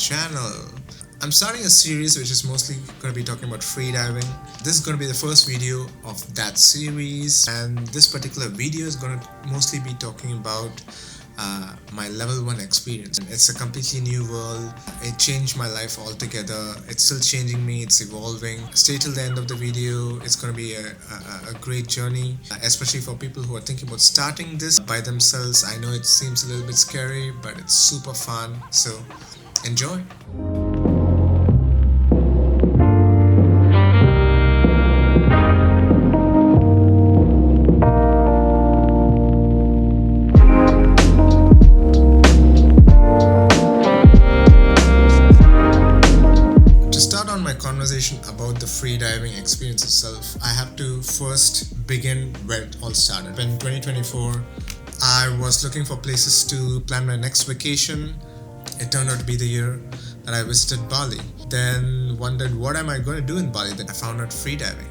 channel. I'm starting a series which is mostly going to be talking about freediving. This is going to be the first video of that series, and this particular video is going to mostly be talking about my level 1 experience. It's a completely new world. It changed my life altogether. It's still changing me. It's evolving. Stay till the end of the video. It's going to be a great journey, especially for people who are thinking about starting this by themselves. I know it seems a little bit scary, but it's super fun. So enjoy. Conversation about the freediving experience itself, I have to first begin where it all started. In 2024, I was looking for places to plan my next vacation. It turned out to be the year that I visited Bali. Then wondered, what am I going to do in Bali? Then I found out freediving.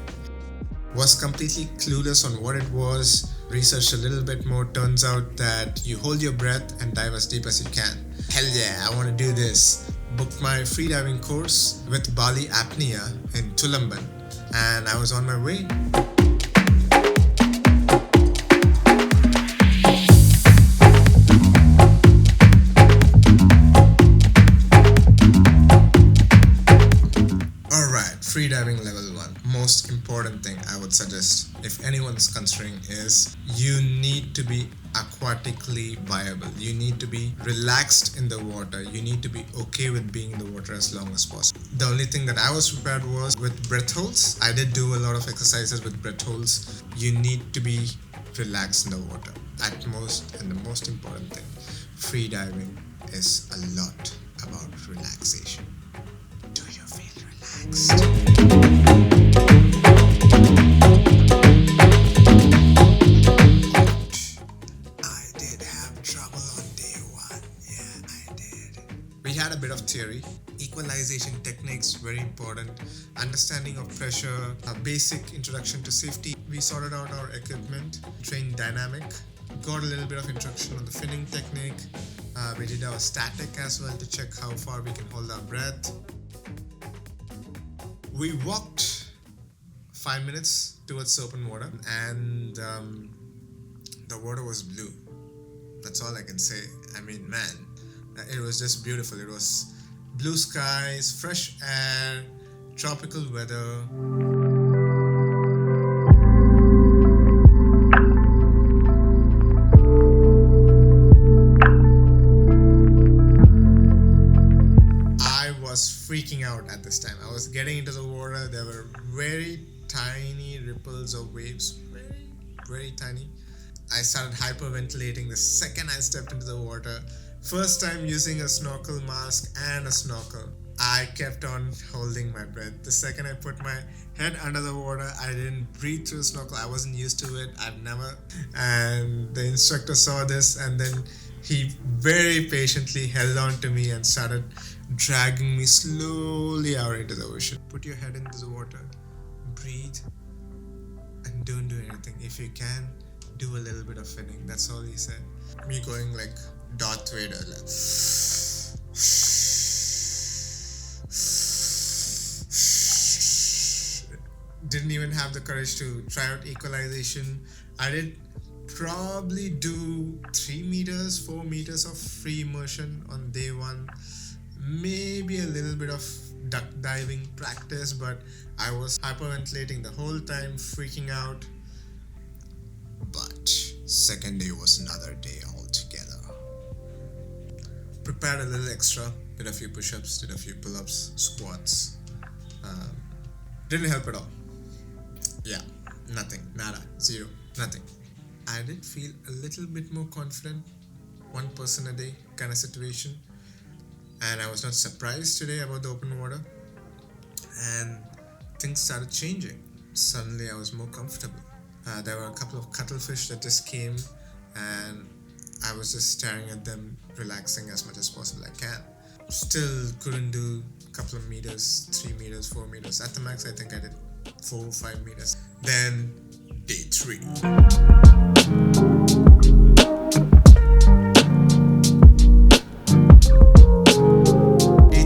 Was completely clueless on what it was. Researched a little bit more. Turns out that you hold your breath and dive as deep as you can. Hell yeah, I want to do this. Booked my freediving course with Bali Apnea in Tulamban, and I was on my way. Alright, freediving level 1. Most important thing I would suggest if anyone's considering is you need to be aquatically viable. You need to be relaxed in the water. You need to be okay with being in the water as long as possible. The only thing that I was prepared was with breath holds. I did do a lot of exercises with breath holds. You need to be relaxed in the water at most, and the most important thing, freediving is a lot about relaxation. Do you feel relaxed? We had a bit of theory, equalization techniques, very important, understanding of pressure, a basic introduction to safety. We sorted out our equipment, trained dynamic, got a little bit of introduction on the finning technique. We did our static as well to check how far we can hold our breath. We walked 5 minutes towards the open water, and the water was blue. That's all I can say. I mean, man, it was just beautiful. It was blue skies, fresh air, tropical weather. I was freaking out at this time. I was getting into the water. There were very tiny ripples of waves, very, very tiny. I started hyperventilating the second I stepped into the water. First time using a snorkel mask and a snorkel. I kept on holding my breath. The second I put my head under the water, I didn't breathe through the snorkel. I wasn't used to it. I've never. And the instructor saw this, and then he very patiently held on to me and started dragging me slowly out into the ocean. Put your head into the water, breathe, and don't do anything. If you can, do a little bit of finning. That's all he said. Me going like Darth Vader, like, didn't even have the courage to try out equalization. I did probably do 3 meters, 4 meters of free immersion on day 1. Maybe a little bit of duck diving practice, but I was hyperventilating the whole time, freaking out. But second day was another day altogether. Prepared a little extra, did a few push-ups, did a few pull-ups, squats. Didn't help at all. Yeah, nothing, nada, zero, nothing. I did feel a little bit more confident, 1% a day kind of situation. And I was not surprised today about the open water. And things started changing. Suddenly I was more comfortable. There were a couple of cuttlefish that just came, and I was just staring at them, relaxing as much as possible I can. Still couldn't do a couple of meters, 3 meters, 4 meters. At the max, I think I did 4 or 5 meters. Then day 3. Day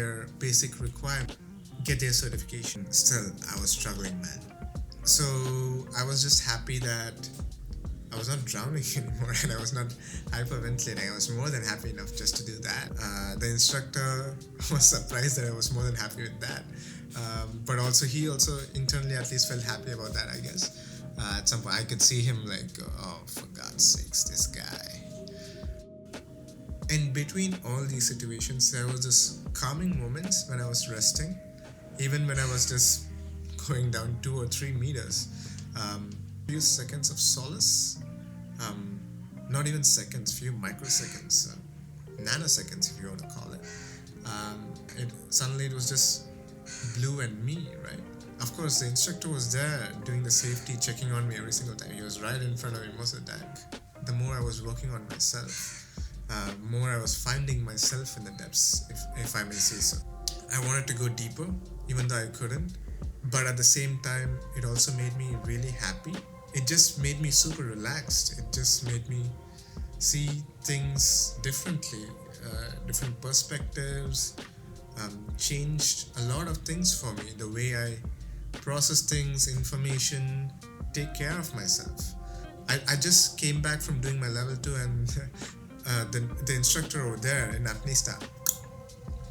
their basic requirement, get their certification. Still, I was struggling, man. So I was just happy that I was not drowning anymore and I was not hyperventilating. I was more than happy enough just to do that. The instructor was surprised that I was more than happy with that. But also, he also internally at least felt happy about that, I guess. At some point, I could see him like, oh, for God's sakes, this guy. In between all these situations, there was this calming moments when I was resting, even when I was just going down 2 or 3 meters. Few seconds of solace, not even seconds, few microseconds, nanoseconds if you want to call it. Suddenly it was just blue and me, right? Of course, the instructor was there doing the safety, checking on me every single time. He was right in front of me most of the time. The more I was working on myself, more I was finding myself in the depths, if I may say so. I wanted to go deeper, even though I couldn't. But at the same time, it also made me really happy. It just made me super relaxed. It just made me see things differently, different perspectives, changed a lot of things for me. The way I process things, information, take care of myself. I just came back from doing my level 2 and the instructor over there in Afghanistan,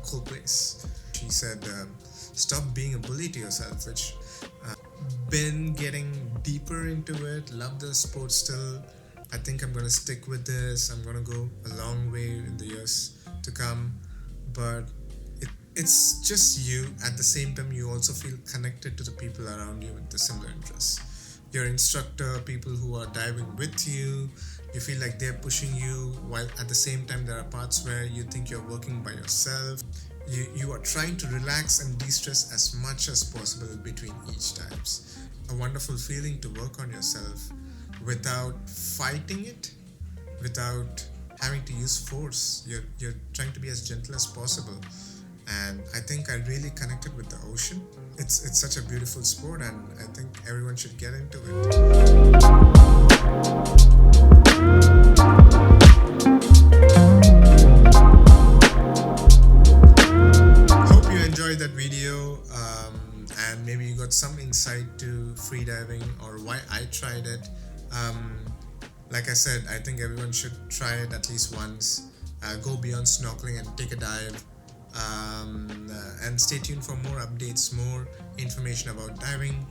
cool place. She said, stop being a bully to yourself, which been getting deeper into it, love the sport still. I think I'm gonna stick with this. I'm gonna go a long way in the years to come. But it's just you. At the same time, you also feel connected to the people around you with the similar interests. Your instructor, people who are diving with you, you feel like they're pushing you, while at the same time there are parts where you think you're working by yourself. You are trying to relax and de-stress as much as possible between each times. A wonderful feeling to work on yourself without fighting it, without having to use force. You're trying to be as gentle as possible. And I think I really connected with the ocean. It's such a beautiful sport, and I think everyone should get into it. Hope you enjoyed that video, and maybe you got some insight to freediving or why I tried it. Like I said, I think everyone should try it at least once. Go beyond snorkeling and take a dive. And stay tuned for more updates, more information about diving.